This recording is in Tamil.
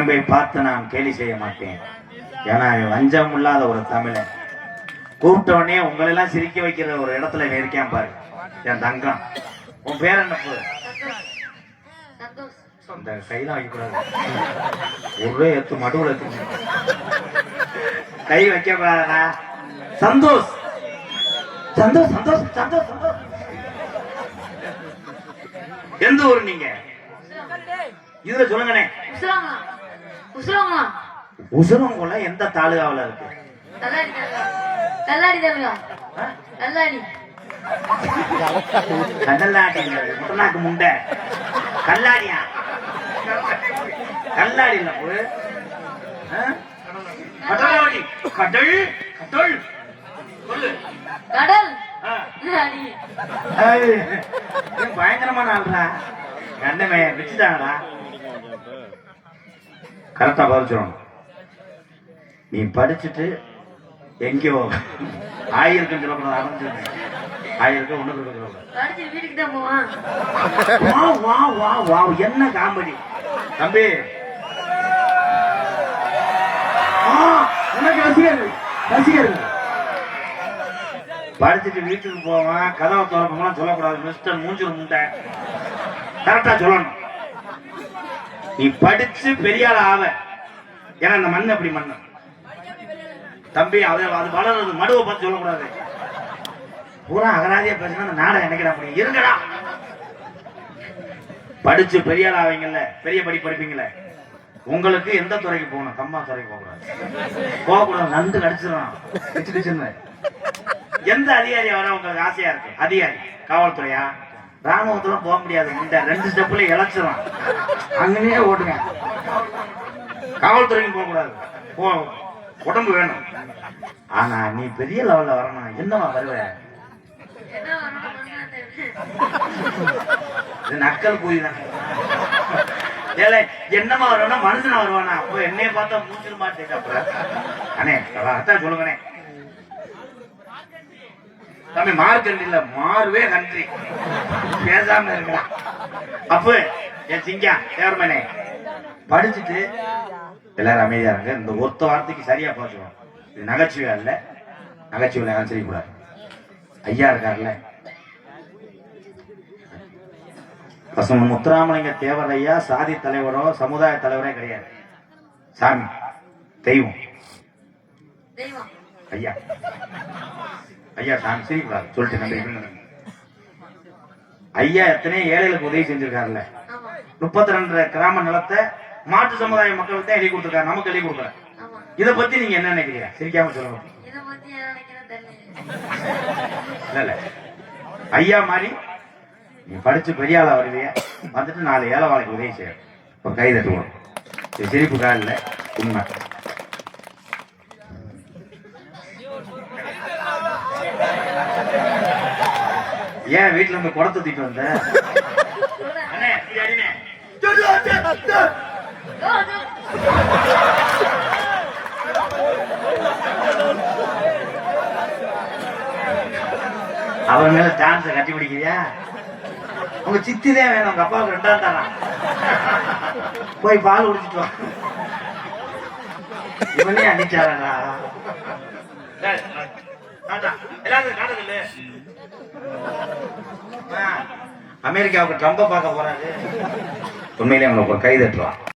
உடம்பை பார்த்து நான் கேலி செய்ய மாட்டேன். ஏன்னா வஞ்சம் இல்லாத ஒரு தமிழன். கூப்பிட்டவனே உங்களெல்லாம் சிரிக்க வைக்கிற ஒரு இடத்துல இருக்கான் பாரு என் தங்கம். உன் பேர் என்ன? இந்த கையெல்லாம் வைக்கக்கூடாது, ஒரே எத்து மடுவுல கை வைக்க கூடாதா? சந்தோஷ் சந்தோஷ் சந்தோஷ் சந்தோஷ் சந்தோஷ். எந்த ஊர் நீங்க? இதுல சொல்லுங்கண்ணே. உசுரங்குள எந்த தாலுகாவில் இருக்கு? கல்லாடி முட்டநாக்கு முண்டை கல்லாடியா? கல்லாடி இல்ல கடல் கடல் கடல் சொல்லு. கடல் பயங்கரமான ஆள்றா. கண்ணமே வச்சுட்டாங்கடா. கரெக்டா பதில் நீ படிச்சுட்டு எங்கேயோ ஆயிருக்குன்னு சொல்லக்கூடாது. ஆரம்பிச்சு ஆயிருக்கு ஒண்ணு என்ன காமெடி தம்பி. எனக்கு ரசிகர்கள் ரசிகர்கள் படிச்சுட்டு வீட்டுக்கு போவான், கதவை திறப்போம்லாம் சொல்லக்கூடாது. மிஸ்டர் மூஞ்சூர் முண்டை கரெக்டா சொல்லணும். நீ படிச்சு பெரியாள ஆவ. ஏன்னா இந்த மண் அப்படி மண்ணு தம்பி. அது வளர்றது மடுவை பார்த்து சொல்லக்கூடாது. பூரா அகராதியா பேசினா நாடகம் என்னைக்கிடா முடியும்? இருங்கடா. படிச்சு பெரியாள் ஆவீங்கல்ல, பெரிய படிப்பீங்கல்ல, உங்களுக்கு எந்த துறைக்கு போகணும்? கம்மா துறைக்கு போகக்கூடாது. நண்டு கடிச்சிடலாம். எந்த அதிகாரி வர உங்களுக்கு ஆசையா இருக்கு? அதிகாரி காவல்துறையா? ராணுவத்துல போக முடியாது. இந்த 2 ஸ்டெப்ல இழைச்சிடலாம். அங்கேயே ஓட்டுங்க. காவல்துறைக்கு போக கூடாது. உடம்பு வேணும். ஆனா நீ பெரிய லெவல்ல வரணும். என்னவா வருவ? நக்கல் கூலி தான். என்னமா வருவானா? மனுஷனா வருவானா? அப்போ என்னைய பார்த்தா மூஞ்சிரு மாட்டேன். அண்ணே அதான் சொல்லுங்கண்ணே. தம்பி மார்க் இல்ல, மாறுவே கன்றி. பேசாம இருக்கலாம். அப்ப என் சிங்கா சேர்மனே படிச்சுட்டு எல்லாரும் அமைதியா இருங்க. இந்த ஒத்த வார்த்தைக்கு சரியா பார்த்துக்கணும். இது நகைச்சுவை இல்ல, நகைச்சுவை செய்யக்கூடாது. ஐயா இருக்காருல்ல, பசுமன் முத்துராமலிங்க தேவர் ஐயா சாதி தலைவரோ சமுதாய தலைவரே கிடையாது. சாமி தெய்வம் ஐயா. ஐயா சாமி சிரிக்கூடாது சொல்லிட்டு நம்பி. ஐயா எத்தனை ஏழைகளுக்கு உதவி செஞ்சிருக்காருல்ல. 32 கிராம நிலத்தை மாற்று சமுதாய மக்களுக்கு தான் எழுதி கொடுத்துருக்காரு, நமக்கு எழுதி கொடுக்குற. இதை பத்தி நீங்க என்ன நினைக்கிறீங்க? சிரிக்காம சொல்லுங்க. இல்ல ஐயா மாதிரி நீ படிச்சு பெரிய ஆளா வருவிய, வந்துட்டு 4 ஏழை வாழ்க்கை உதவி செய்ய ஒரு கை தட்டுவோம். சிரிப்புக்கா இல்ல, உண்மை. ஏன் வீட்டுல இருந்து குடத்தை தூக்கிட்டு வந்த? அவர் மேல டான்ஸ கட்டி பிடிக்கிறியா? உங்க சித்திதான் வேணும். உங்க அப்பாவுக்கு 2ஆம் தரான். போய் பால் குடிச்சிட்டு வா. இவனே அடிச்சாரா? அமெரிக்காவுக்கு ட்ரம்ப பார்க்க போறாரு. உண்மையிலே அவனுக்கு ஒரு கை தட்டுவான்.